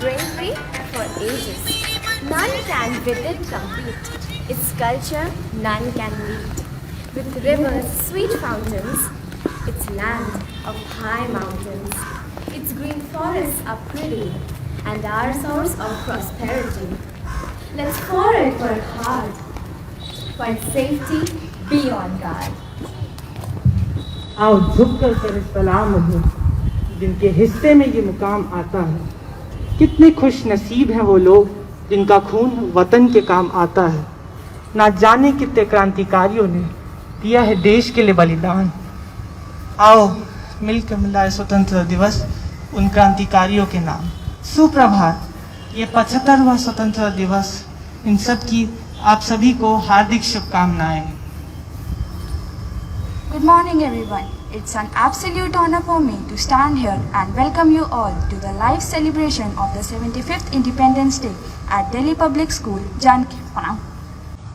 bravery for ages. None can with it compete. Its culture none can meet. With rivers, sweet fountains, its land of high mountains. Its green forests are pretty and our source of prosperity. Let's forward work hard for its safety be on guard. आओ झुक कर करे सलाम उन्हें जिनके हिस्से में ये मुकाम आता है। कितने खुश नसीब हैं वो लोग जिनका खून वतन के काम आता है। ना जाने कितने क्रांतिकारियों ने दिया है देश के लिए बलिदान। आओ मिलकर मिलाए स्वतंत्रता दिवस उन क्रांतिकारियों के नाम। सुप्रभात। ये 75वां स्वतंत्रता दिवस। इन सब की आप सभी को हार्दिक शुभकामनाएं। Good morning everyone. It's an absolute honor for me to stand here and welcome you all to the live celebration of the 75th Independence Day at Delhi Public School, Janki.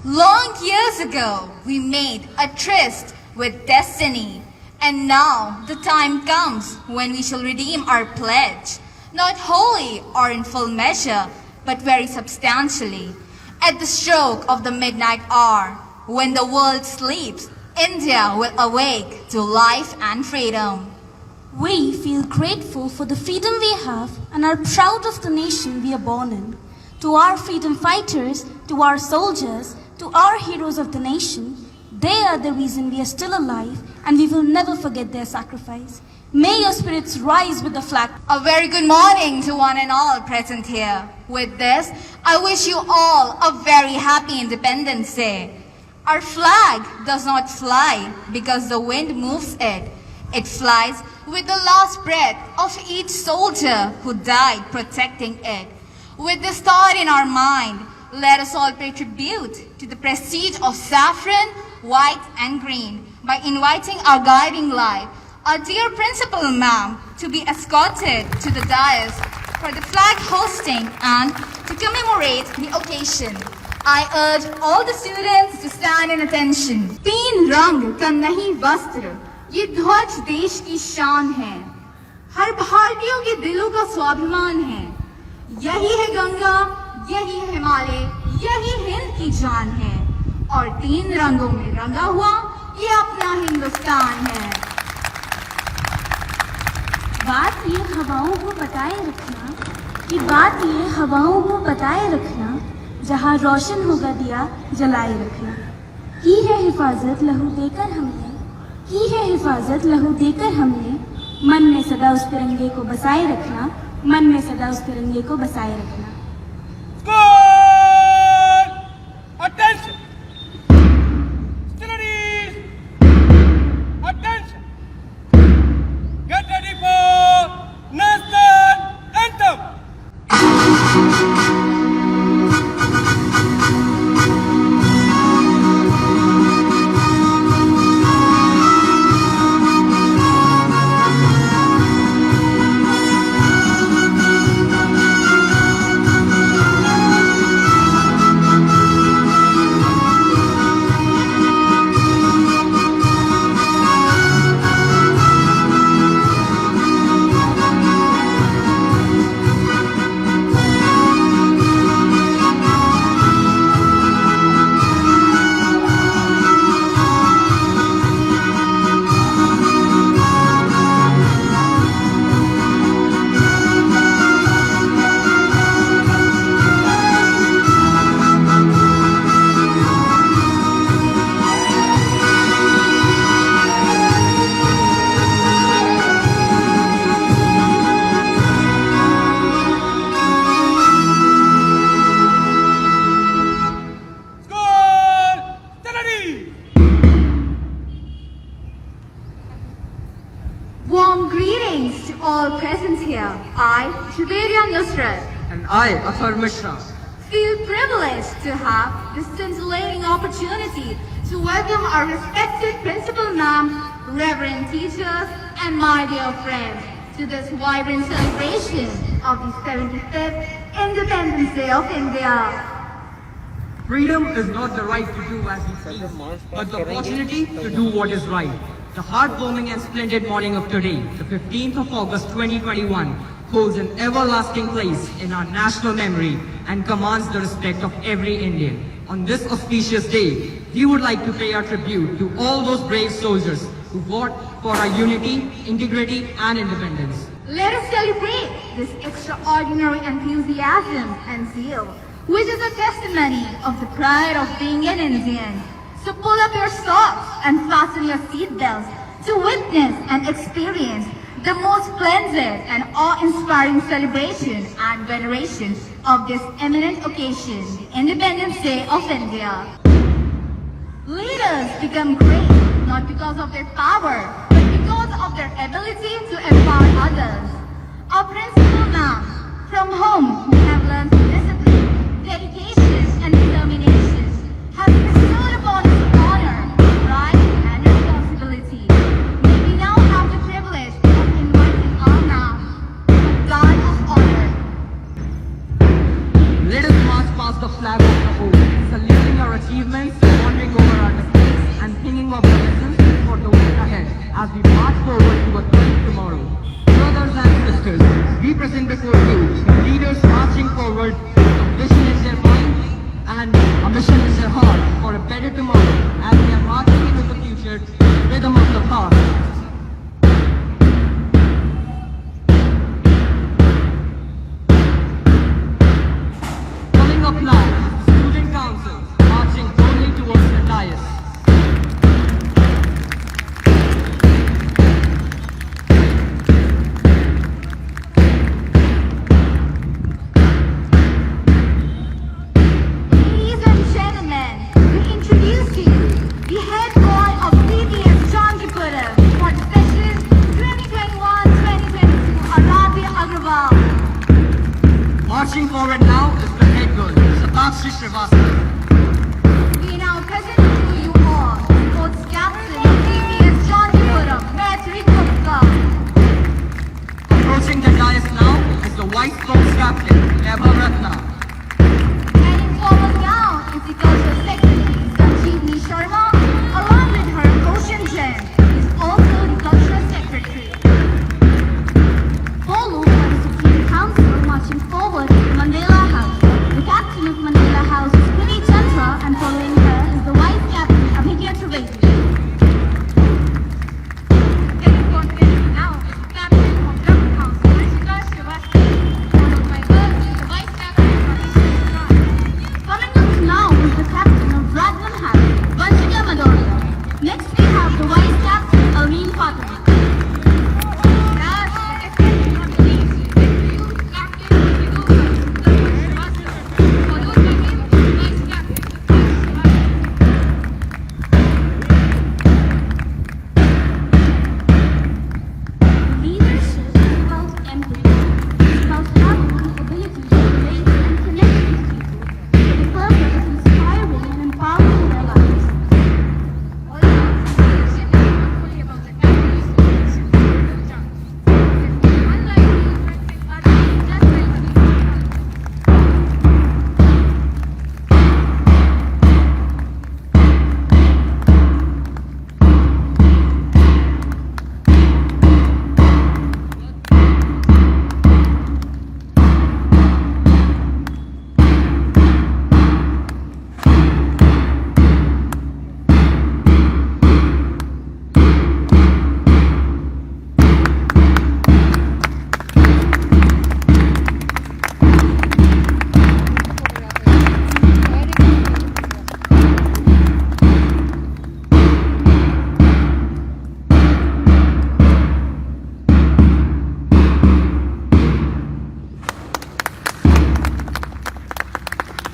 Long years ago, we made a tryst with destiny. And now the time comes when we shall redeem our pledge, not wholly or in full measure, but very substantially. At the stroke of the midnight hour, when the world sleeps, India will awake to life and freedom. We feel grateful for the freedom we have and are proud of the nation we are born in. To our freedom fighters, to our soldiers, to our heroes of the nation, they are the reason we are still alive and we will never forget their sacrifice. May your spirits rise with the flag. A very good morning to one and all present here. With this, I wish you all a very happy Independence Day. Our flag does not fly because the wind moves it. It flies with the last breath of each soldier who died protecting it. With this thought in our mind, let us all pay tribute to the prestige of saffron, white and green by inviting our guiding light, our dear Principal Ma'am, to be escorted to the dais for the flag hosting and to commemorate the occasion. I urge all the students to stand in attention. तीन रंग का नहीं वस्त्र, ये ध्वज देश की शान है, हर भारतीयों के दिलों का स्वाभिमान है। यही है गंगा, यही है हिमालय, यही हिंद की जान है, और तीन रंगों में रंगा हुआ ये अपना हिंदुस्तान है। बात ये हवाओं को बताए रखना, कि बात ये हवाओं को बताए रखना, जहाँ रोशन होगा दिया जलाए रखना। की है हिफाजत लहू देकर हमने, की है हिफाजत लहू देकर हमने, मन में सदा उस तिरंगे को बसाए रखना, मन में सदा उस तिरंगे को बसाए रखना। Attention! Studies! Attention! Get ready for national anthem! Warm greetings to all present here. I, Juberia Nusrat, And I, Afar Mishra, feel privileged to have this scintillating opportunity to welcome our respected Principal Ma'am, Reverend teachers, and my dear friends to this vibrant celebration of the 75th Independence Day of India. freedom is not the right to do as we please, but the opportunity to do what is right. The heartwarming and splendid morning of today, the 15th of August 2021, holds an everlasting place in our national memory and commands the respect of every Indian. On this auspicious day, we would like to pay our tribute to all those brave soldiers who fought for our unity, integrity, and independence. Let us celebrate this extraordinary enthusiasm and zeal, which is a testimony of the pride of being an Indian. So pull up your socks and fasten your seatbelts to witness and experience the most splendid and awe-inspiring celebration and veneration of this eminent occasion, Independence Day of India. Leaders become great not because of their power, but because of their ability to empower others. Our principal now, from home, we have learned discipline, dedication, and determination, have bestowed upon us honor, pride, and responsibility. May we now have the privilege of inviting our now, God of honor. Let us march past the flag of the oath, saluting our achievements, pondering over our mistakes, and thinking of the lessons for the week ahead as we march forward to a great tomorrow. Brothers and sisters, we present before you the leaders marching forward with a vision in their mind and a mission in their heart for a better tomorrow as we are marching into the future, the rhythm of the past. Coming up now, student council marching boldly towards the dais. Ladies and gentlemen, we introduce you the head boy of CBS Chandipuram for the session 2021-2022, Aradhya Agrawal. Marching forward now is the head girl, Satakshi Srivastava. We now present to you all sports captain of CBS Chandipuram, Maitri Gupta. Approaching the dais now is the vice sports captain, Eva Ratna. Heading forward now is the cultural secretary, Sanjeevni Sharma, along with her Ocean Jain, is also the cultural secretary. Followed by the Supreme Council marching forward to the Mandela House. The captain of Mandela House is Puni Chandra, and following her is the vice captain Abhigya Trivedi. Heading forward now is the captain of Brahma House, Rishika Srivastava, followed by her is the vice captain Ramesh. Coming up now is the captain of Raglan House, Vanshika Madoria. Next we have the vice captain Almeen Fatima. Last but definitely not least, introduce Captain Vidura Srivastava, followed by him vice captain Leadership is about empathy. It's about having the ability to relate and connect with people for the purpose of inspiring and empowering their lives.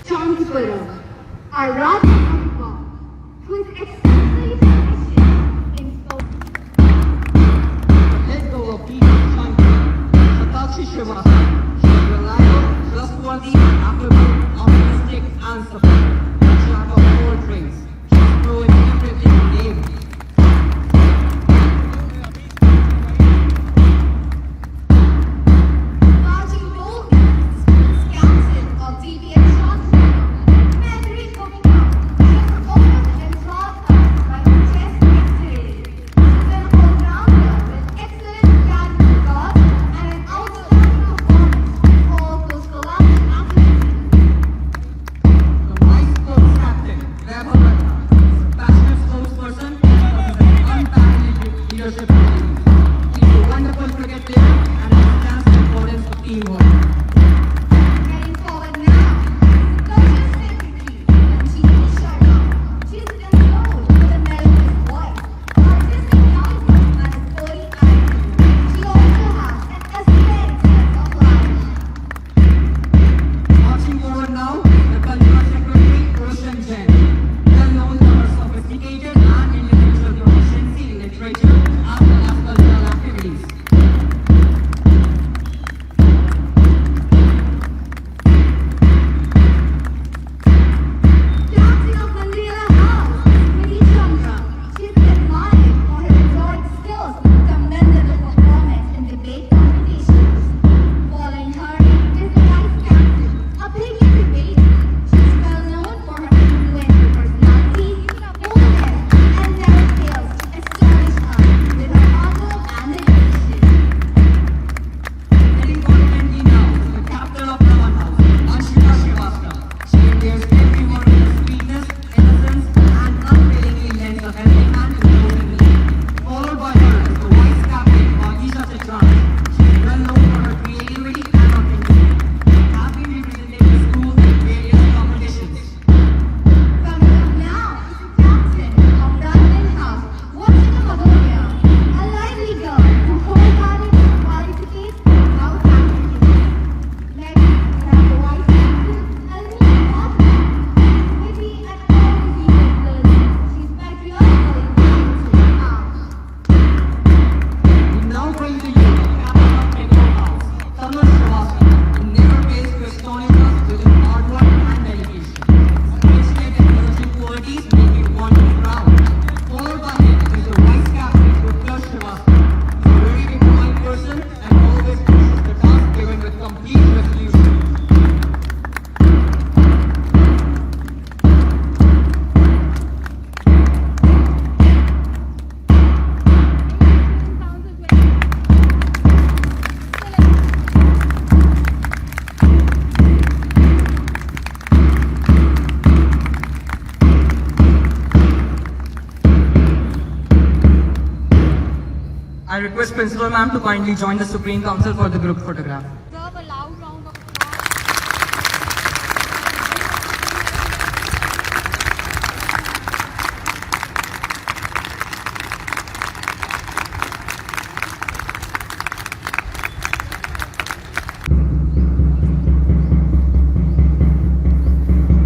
Chandipuram, Aradhya Agrawal, who is exceptionally proficient in sports. Head girl of PBS Chandipuram, Satakshi Srivastava. She is reliable, trustworthy, affable, optimistic, and supportive. She has all traits. She is pro in everything we name. Marching boldly is captain of DBS Chandipuram, Maitri Gupta. She is almost enthralled by her chess dexterity. She is an all-rounder with excellent academic skills and an outstanding leadership qualities. He's a wonderful cricket player and understands the importance of teamwork. Getting forward now. Culture Secretary, Anjali Sharma. She's endowed with a melodious voice, artistic knowledge, and a sporty eye. She also has an aesthetic sense of life. Marching forward now, the Culture Secretary, Roshan Jain. Well known for her sophisticated and intellectual proficiency in literature as well as cultural activities. Dancing of Mandela House, Sriti Chandra. She's admired for her rhetoric skills, commendable performance in debate competitions. Following her is the Vice Captain, a brilliant debater. She's well known for her influential personality, boldness, and never fails to astonish us with her humble and dedication. Heading confidently now to the captain of Naman House, Anshika Srivastava. She endears everyone with her sweetness, innocence, and unfailingly lends a helping hand to those in need. Followed by her is the vice captain, Bhagisha Chitrani. She is well known for her creativity and authenticity. Has been representing the school in various competitions. Coming up now is the captain of Brandon House, Washington Magonia, a lively girl who wholeheartedly participates in house activities. Next, we have the vice captain, Almina Mohammed, witty and always eager to learn. She's patriotically inclined to the house. We now bring to you the captain of Bengal House, Tanuj Srivastava, who never fails to astonish us with his hard work and dedication. Appreciate and emerging qualities make you want to be proud. Followed by him is the vice captain, Utkarsh Srivastava. He's a very determined person and always finishes the task given with complete resolution. I request Principal Ma'am to kindly join the Supreme Council for the group photograph.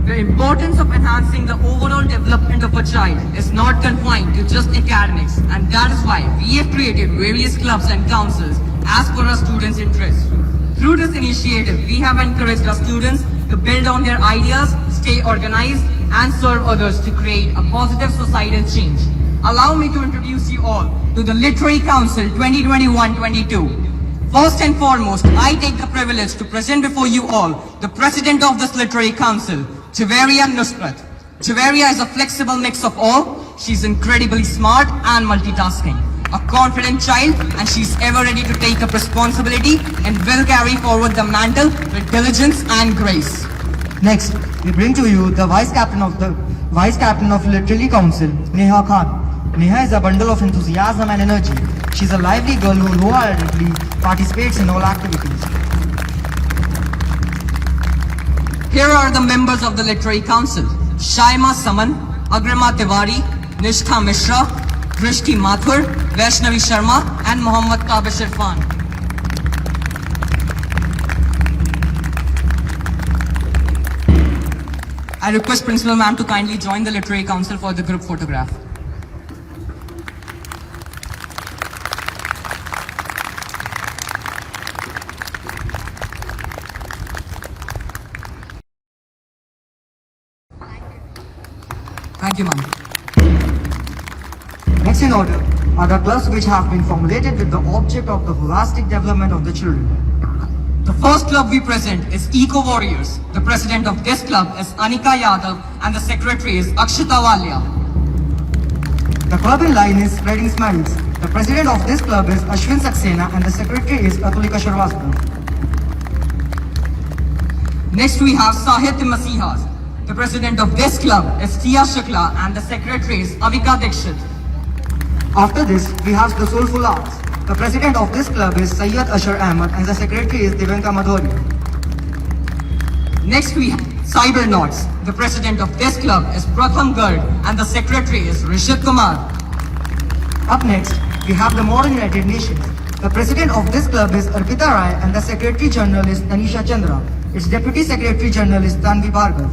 The importance of enhancing the overall development of a child is not confined to just academics, and that is why we have created various clubs and councils as per our students' interests. Through this initiative, we have encouraged our students to build on their ideas, stay organized, and serve others to create a positive societal change. Allow me to introduce you all to the Literary Council 2021-22. First and foremost, I take the privilege to present before you all the President of this Literary Council, Javeria Nusrat. Javeria is a flexible mix of all. She's incredibly smart and multitasking. A confident child, and she's ever ready to take up responsibility and will carry forward the mantle with diligence and grace. Next, we bring to you the Vice Captain of Literary Council, Neha Khan. Neha is a bundle of enthusiasm and energy. She's a lively girl who wholeheartedly participates in all activities. Here are the members of the Literary Council: Shaima Saman, Agrima Tiwari, Nishtha Mishra, Drishti Mathur, Vaishnavi Sharma, and Mohammad Tabish Irfan. I request Principal Ma'am to kindly join the Literary Council for the group photograph. Thank you, ma'am. Next in order are the clubs which have been formulated with the object of the holistic development of the children. The first club we present is Eco Warriors. The president of this club is Anika Yadav and the secretary is Akshita Walia. The club in line is Spreading Smiles. The president of this club is Ashwin Saxena and the secretary is Atulika Sharvastava. Next we have Sahitya Masihas. The president of this club is Tia Shukla and the secretary is Avika Dikshit. After this, we have the Soulful Arts. The president of this club is Sayyid Ashar Ahmed and the secretary is Devanka Madhuri. Next we have Cybernauts. The president of this club is Pratham Garg and the secretary is Rishit Kumar. Up next, we have the Modern United Nations. The president of this club is Arpita Rai and the secretary general is Tanisha Chandra. Its deputy secretary general is Tanvi Bhargav.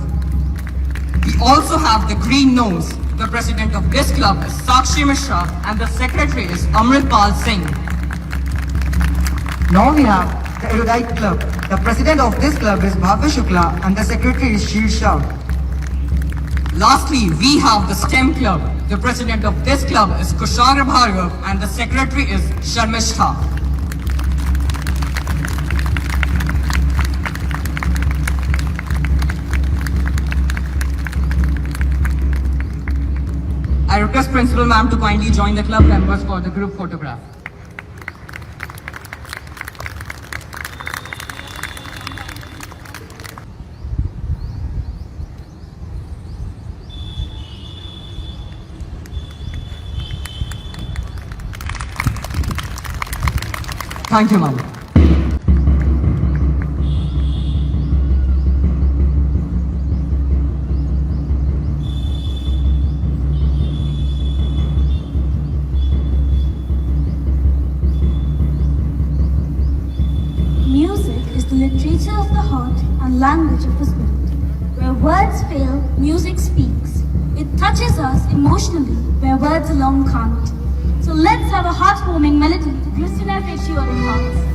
We also have the Green Nose. The president of this club is Sakshi Mishra and the secretary is Amritpal Singh. Now we have the Erudite Club. The president of this club is Bhavya Shukla and the secretary is Shir Shah. Lastly, we have the STEM Club. The president of this club is Kushagra Bhargav and the secretary is Sharmishta. I request Principal Ma'am to kindly join the club members for the group photograph. Thank you, Ma'am. Music is the literature of the heart and language of the spirit. Where words fail, music speaks. It touches us emotionally where words alone can't. So let's have a heartwarming melody to glisten our patriotic hearts.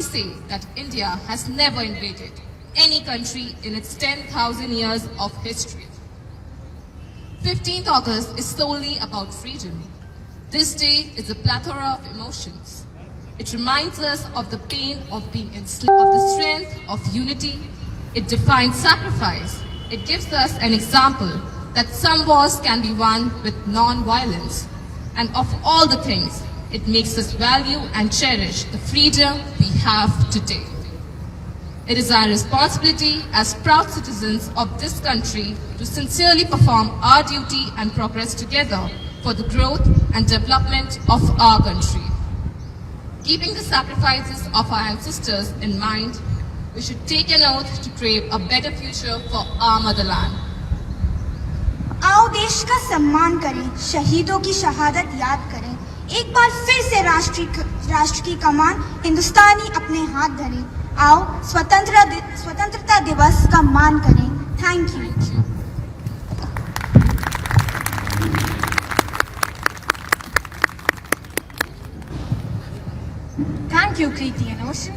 proudly say that India has never invaded any country in its 10,000 years of history. 15th August is solely about freedom. This day is a plethora of emotions. It reminds us of the pain of being enslaved, of the strength of unity. It defines sacrifice. It gives us an example that some wars can be won with non-violence. And of all the things, it makes us value and cherish the freedom we have today. It is our responsibility as proud citizens of this country to sincerely perform our duty and progress together for the growth and development of our country. Keeping the sacrifices of our ancestors in mind, we should take an oath to create a better future for our motherland. आओ देश का सम्मान करें, शहीदों की शहादत याद करें, एक बार फिर से राष्ट्र की कमान हिंदुस्तानी अपने हाथ धरें। आओ स्वतंत्रता दिवस का मान करें। Thank you. Thank you, Kriti and Ocean.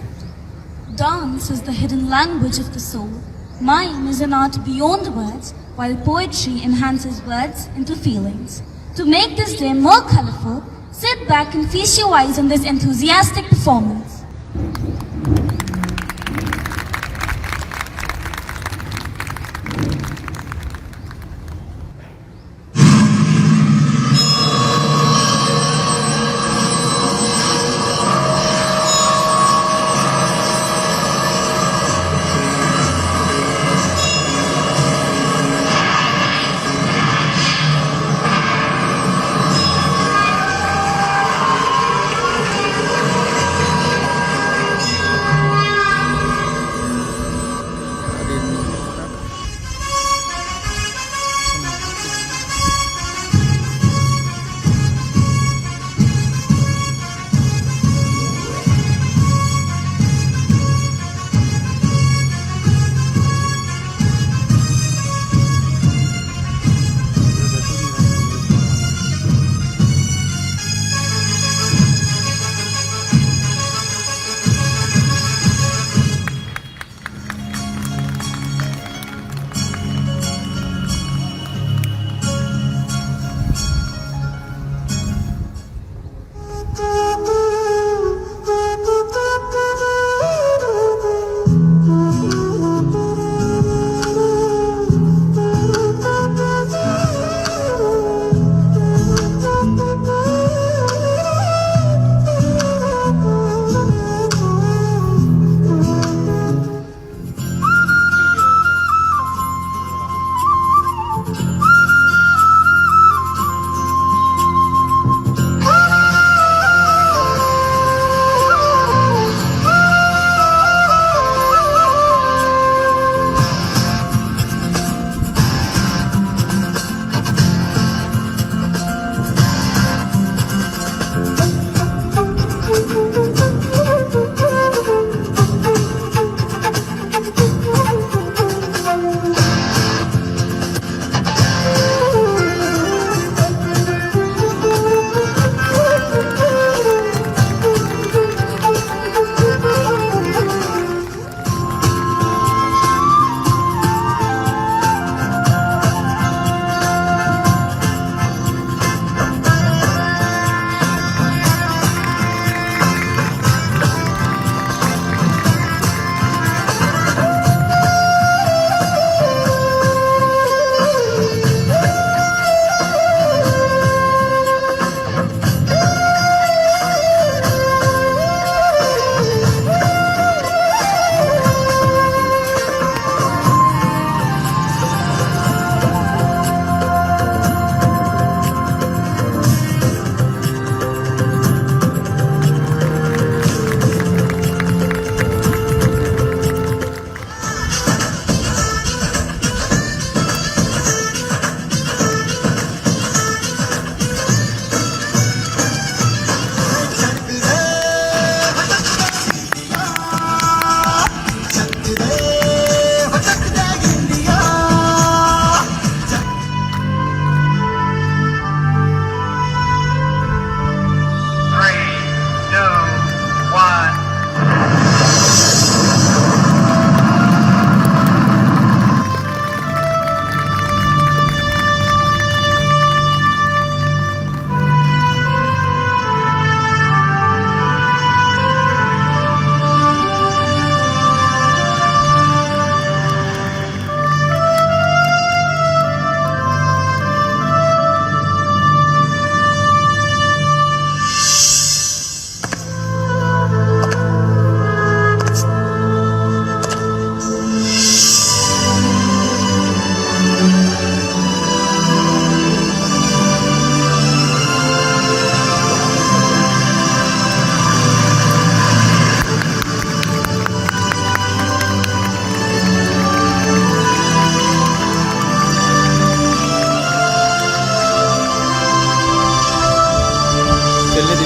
Dance is the hidden language of the soul. Mime is an art beyond words, while poetry enhances words into feelings. To make this day more colorful, sit back and feast your eyes on this enthusiastic performance.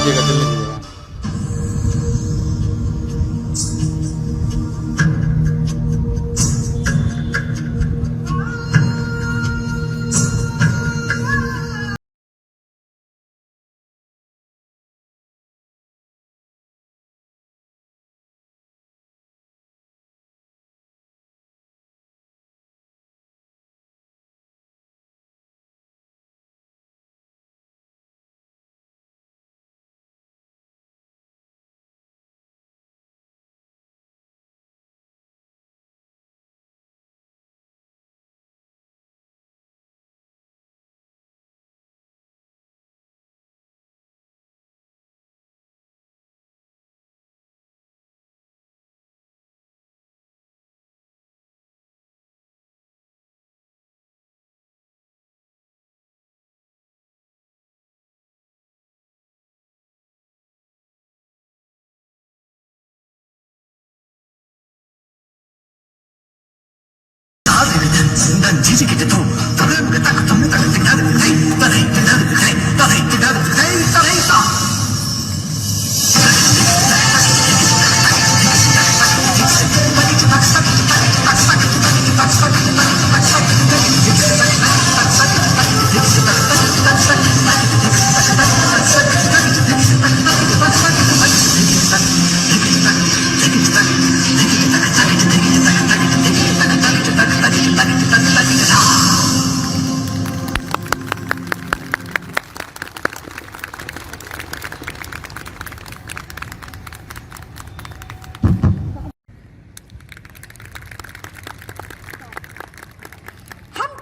दीजिएगा, चलने दीजिएगा।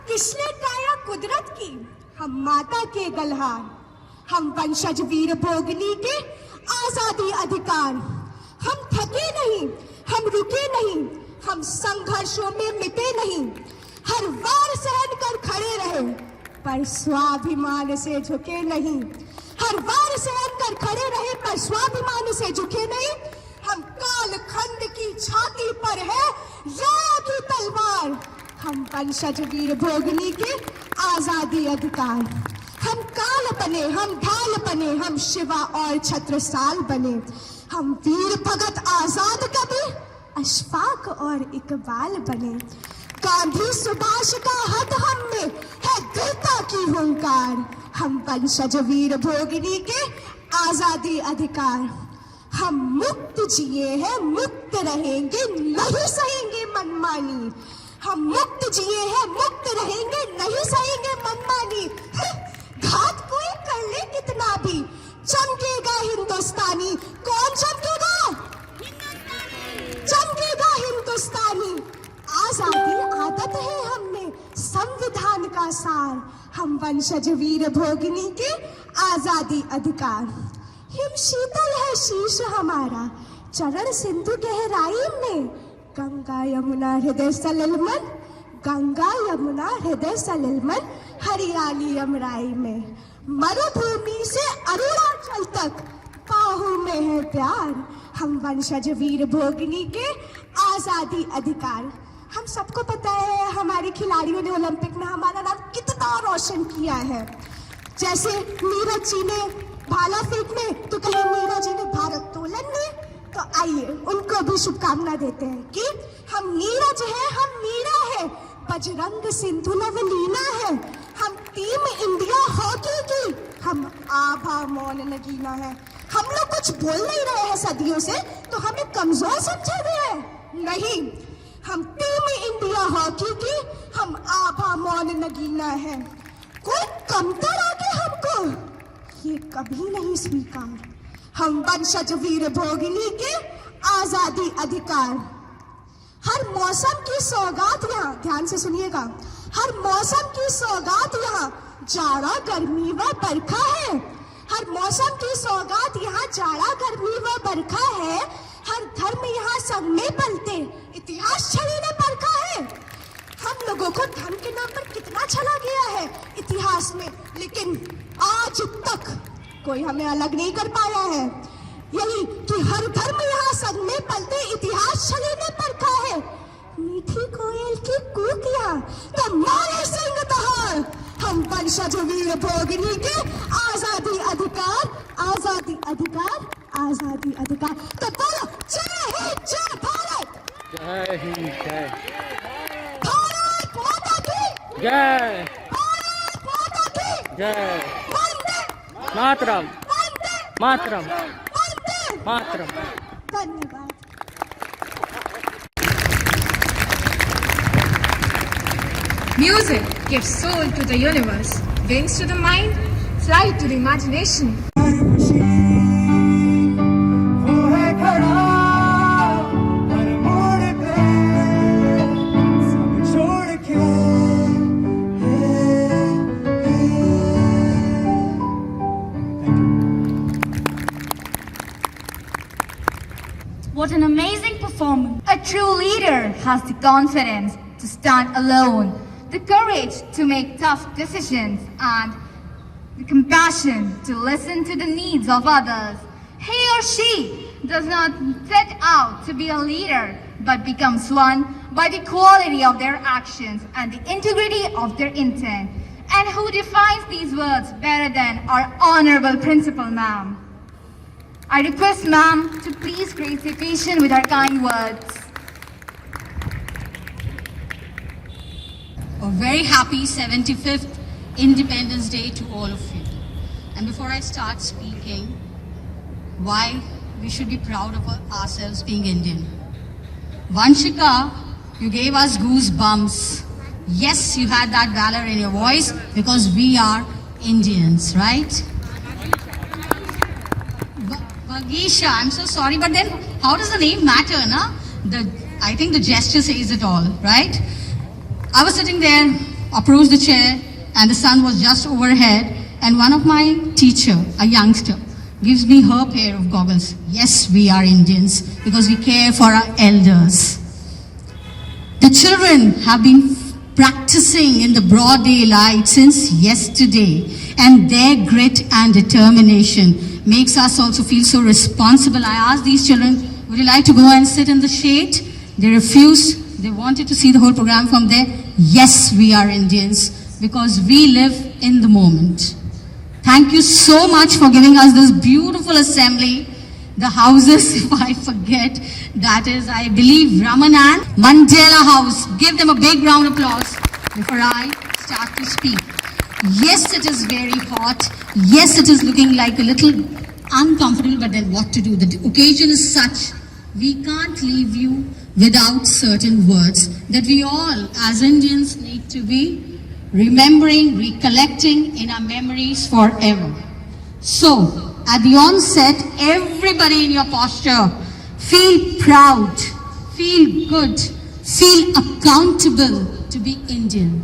किसने काया कुदरत की, हम माता के गलहार, हम वंशज वीर भोगनी के आजादी अधिकार। हम थके नहीं, हम रुके नहीं, हम संघर्षों में मिटे नहीं, हर वार सहन कर खड़े रहे पर स्वाभिमान से झुके नहीं, हर वार सहन कर खड़े रहे पर स्वाभिमान से झुके नहीं। हम काल खंड की छाती पर है राया की तलवार, हम वंशज वीर भोगनी के आजादी अधिकार। हम काल बने, हम ढाल बने, हम शिवा और छत्रसाल बने, हम वीर भगत आजाद कवि अशफाक और इकबाल बने। गांधी सुभाष का हद हम में है दृढ़ता की हुंकार, हम वंशज वीर भोगनी के आजादी अधिकार। हम मुक्त जिए हैं, मुक्त रहेंगे, नहीं सहेंगे मनमानी। हम मुक्त जिए हैं, मुक्त रहेंगे, नहीं सहेंगे मनमानी। घात कोई कर ले कितना भी, चमकेगा हिंदुस्तानी। कौन चमकेगा? चमकेगा हिंदुस्तानी। आजादी आदत है हमने, संविधान का सार, हम वंशज वीर भोगनी के आजादी अधिकार। हिम शीतल है शीश हमारा, चरण सिंधु गहराई में, गंगा यमुना हृदय सलिल मन, गंगा यमुना हृदय सलिल मन, हरियाली अमराई में। मरुभूमि से अरुणाचल तक बाहों में है प्यार, हम वंशज वीर भोगनी के आजादी अधिकार। हम सबको पता है हमारे खिलाड़ियों ने ओलंपिक में हमारा नाम कितना रोशन किया है। जैसे नीरज जी ने भाला फेंक में, तो कहीं मीरा जी ने भारोत्तोलन में। तो आइए उनको भी शुभकामना देते हैं कि हम नीरज है, हम मीरा है, बजरंग सिंधु नवलीना है, हम टीम इंडिया हॉकी की, हम आभा मौन नगीना है। हम लोग कुछ बोल नहीं रहे हैं सदियों से, तो हमें कमजोर समझा गया है? नहीं, हम टीम इंडिया हॉकी की, हम आभा मौन नगीना है। कोई कमतर आके हमको ये कभी नहीं स्वीकार, हम वंशज वीर भोगिनी के आजादी अधिकार। हर मौसम की सौगात यहाँ, ध्यान से सुनिएगा, हर मौसम की सौगात यहाँ जाड़ा गर्मी व बरखा है। हर मौसम की सौगात यहाँ जाड़ा गर्मी व बरखा है। हर धर्म यहाँ संग में पलते, इतिहास छड़ी ने परखा है। हम लोगों को धर्म के नाम पर कितना छला गया है इतिहास में, लेकिन आज तक कोई हमें अलग नहीं कर पाया है। यही कि हर धर्म यहाँ संग में पलते, इतिहास छड़ी ने परखा है। मीठी कोयल की कूक यहाँ तो मारे सिंह दहाड़, हम वंशज वीर भोगिनी के आजादी अधिकार, आजादी अधिकार, आजादी अधिकार। तो बोलो जय हिंद, जय भारत, जय हिंद, जय भारत माता की जय, भारत माता की जय वंदे मातरम, वंदे मातरम, वंदे। मातरम। धन्यवाद। Music gives soul to the universe, wings to the mind, flight to the imagination. What an amazing performance. A true leader has the confidence to stand alone, the courage to make tough decisions, and the compassion to listen to the needs of others. He or she does not set out to be a leader, but becomes one by the quality of their actions and the integrity of their intent. And who defines these words better than our honorable principal, ma'am? I request ma'am to please grace the occasion with her kind words. A very happy 75th Independence Day to all of you. And before I start speaking, why we should be proud of ourselves being Indian. Vanshika, you gave us goosebumps. Yes, you had that valor in your voice because we are Indians, right? Vagisha, I'm so sorry, but then how does the name matter, na? I think the gesture says it all, right? I was sitting there, approached the chair, and the sun was just overhead, and one of my teacher, a youngster, gives me her pair of goggles. Yes, we are Indians because we care for our elders. The children have been practicing in the broad daylight since yesterday, and their grit and determination makes us also feel so responsible. I asked these children, would you like to go and sit in the shade? They refused. They wanted to see the whole program from there. Yes, we are Indians because we live in the moment. Thank you so much for giving us this beautiful assembly. The houses, if I forget, that is, I believe, Ramanan Mandela House. Give them a big round of applause before I start to speak. Yes, it is very hot. Yes, it is looking like a little uncomfortable, but then what to do? The occasion is such. We can't leave you without certain words that we all, as Indians, need to be remembering, recollecting in our memories forever. So, at the onset, everybody in your posture, feel proud, feel good, feel accountable to be Indian.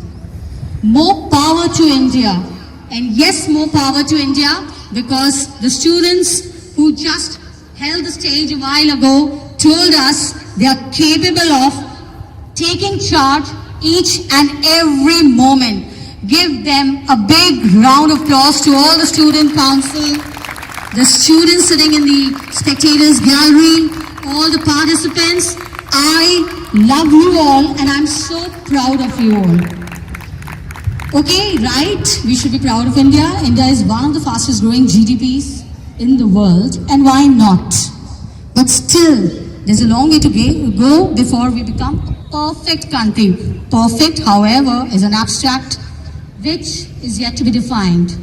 More power to India. And yes, more power to India because the students who just held the stage a while ago told us they are capable of taking charge each and every moment. Give them a big round of applause to all the student council, the students sitting in the spectators gallery, all the participants. I love you all and I'm so proud of you all. Okay, right, we should be proud of India. India is one of the fastest growing GDPs in the world, and why not? But still, there's a long way to go before we become a perfect country. Perfect, however, is an abstract which is yet to be defined.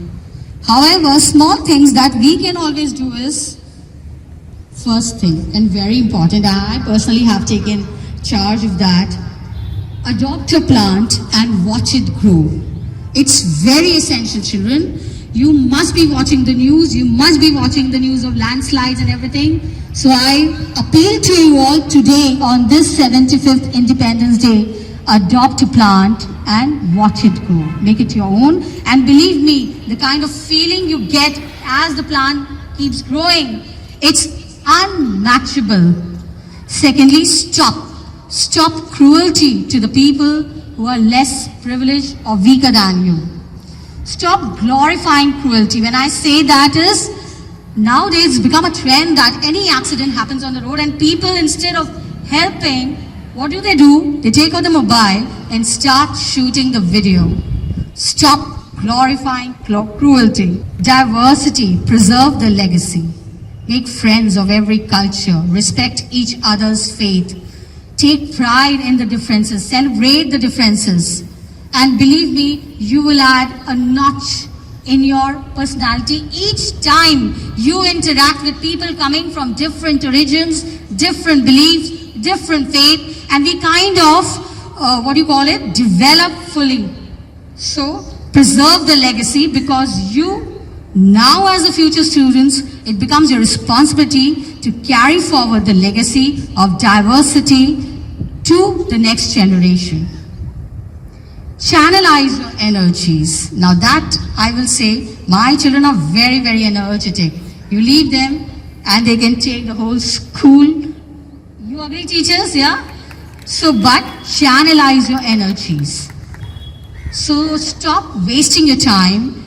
However, small things that we can always do is, first thing, and very important, I personally have taken charge of that, adopt a plant and watch it grow. It's very essential, children. You must be watching the news. You must be watching the news of landslides and everything. So I appeal to you all today on this 75th Independence Day, adopt a plant and watch it grow. Make it your own. And believe me, the kind of feeling you get as the plant keeps growing, it's unmatchable. Secondly, stop cruelty to the people who are less privileged or weaker than you. Stop glorifying cruelty. When I say that is, nowadays it's become a trend that any accident happens on the road and people, instead of helping, what do? They take out the mobile and start shooting the video. Stop glorifying cruelty. Diversity, preserve the legacy. Make friends of every culture, respect each other's faith. Take pride in the differences, celebrate the differences. And believe me, you will add a notch in your personality each time you interact with people coming from different origins, different beliefs, different faith, and we kind of, develop fully. So, preserve the legacy, because you, now as the future students, it becomes your responsibility to carry forward the legacy of diversity to the next generation. Channelize your energies. Now that, I will say, my children are very, very energetic. You leave them and they can take the whole school. You agree, teachers? Yeah? So, but channelize your energies. So stop wasting your time.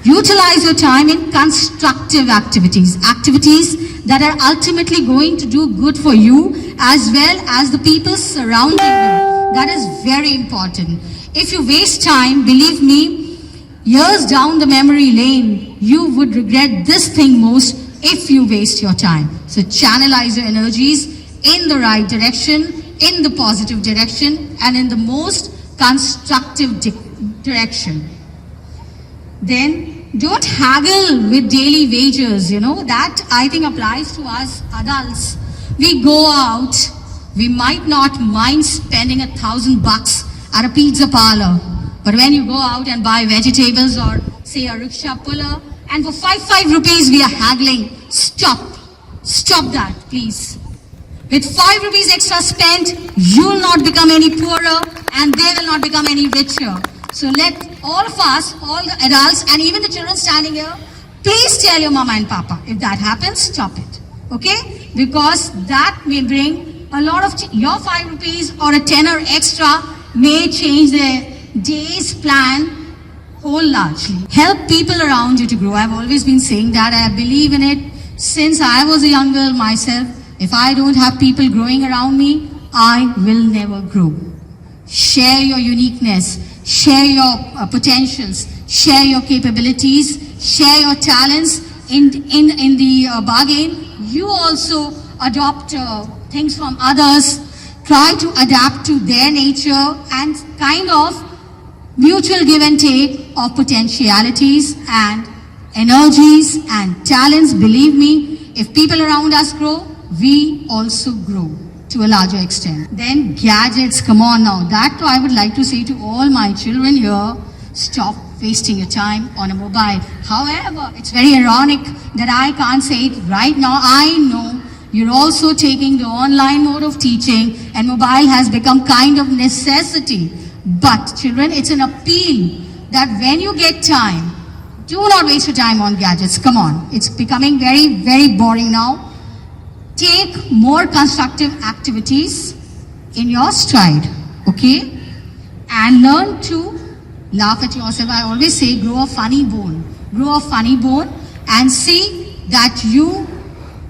Utilize your time in constructive activities. Activities that are ultimately going to do good for you as well as the people surrounding you. That is very important. If you waste time, believe me, years down the memory lane, you would regret this thing most if you waste your time. So channelize your energies in the right direction, in the positive direction, and in the most constructive direction. Then don't haggle with daily wages, that I think applies to us adults. We go out, we might not mind spending $1,000 at a pizza parlor, but when you go out and buy vegetables or say a rickshaw puller, and for 5 rupees we are haggling, stop that, please. With 5 rupees extra spent, you will not become any poorer and they will not become any richer. So let all of us, all the adults and even the children standing here, please tell your mama and papa. If that happens, stop it. Okay? Because that may bring a lot of, your 5 rupees or a tenner extra may change their day's plan whole largely. Help people around you to grow. I've always been saying that. I believe in it since I was a young girl myself. If I don't have people growing around me, I will never grow. Share your uniqueness, share your potentials, share your capabilities, share your talents. In the bargain, you also adopt things from others, try to adapt to their nature, and kind of mutual give and take of potentialities and energies and talents. Believe me, if people around us grow, we also grow to a larger extent. Then gadgets, come on now. That I would like to say to all my children here, stop wasting your time on a mobile. However, it's very ironic that I can't say it right now. I know you're also taking the online mode of teaching and mobile has become kind of necessity. But children, it's an appeal that when you get time, do not waste your time on gadgets. Come on. It's becoming very, very boring now. Take more constructive activities in your stride, okay? And learn to laugh at yourself. I always say, grow a funny bone. Grow a funny bone and see that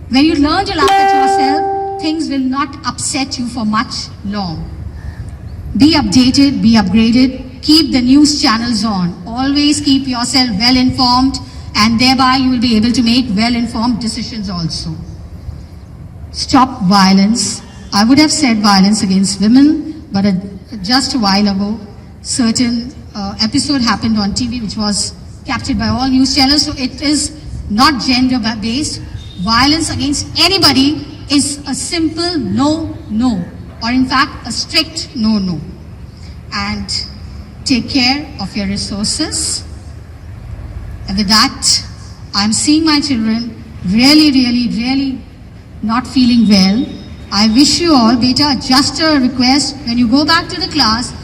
when you learn to laugh at yourself, things will not upset you for much long. Be updated, be upgraded, keep the news channels on. Always keep yourself well informed, and thereby you will be able to make well informed decisions also. Stop violence. I would have said violence against women, but just a while ago, certain episode happened on TV which was captured by all news channels. So it is not gender based. Violence against anybody is a simple no, or in fact a strict no. And take care of your resources. And with that, I'm seeing my children really not feeling well. I wish you all, beta, just a request, when you go back to the class,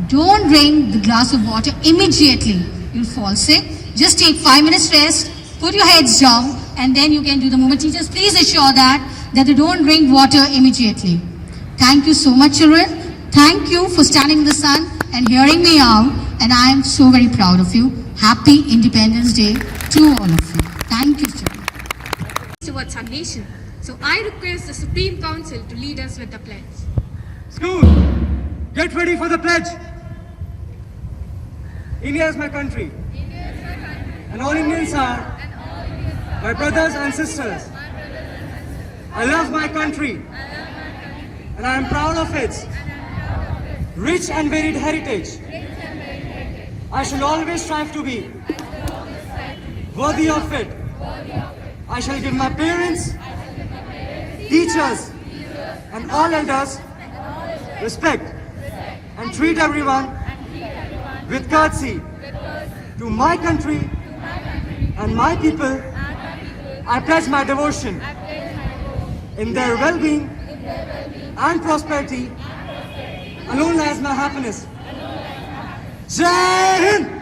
don't drink the glass of water immediately. You'll fall sick. Just take 5 minutes rest, put your heads down, and then you can do the movement. Teachers, please assure that they don't drink water immediately. Thank you so much, children. Thank you for standing in the sun and hearing me out, and I am so very proud of you. Happy Independence Day to all of you. Thank you, children. Towards our nation. So I request the Supreme Council to lead us with the pledge. School, get ready for the pledge. India is my country. and all Indians are my brothers and sisters. I love my country and I am proud of its rich and varied heritage. I shall always strive to be worthy of it. I shall give my parents, teachers, and all elders respect and treat everyone with courtesy. To my country and my people, I pledge my devotion in their well-being and prosperity alone lies my happiness. Jai Hind!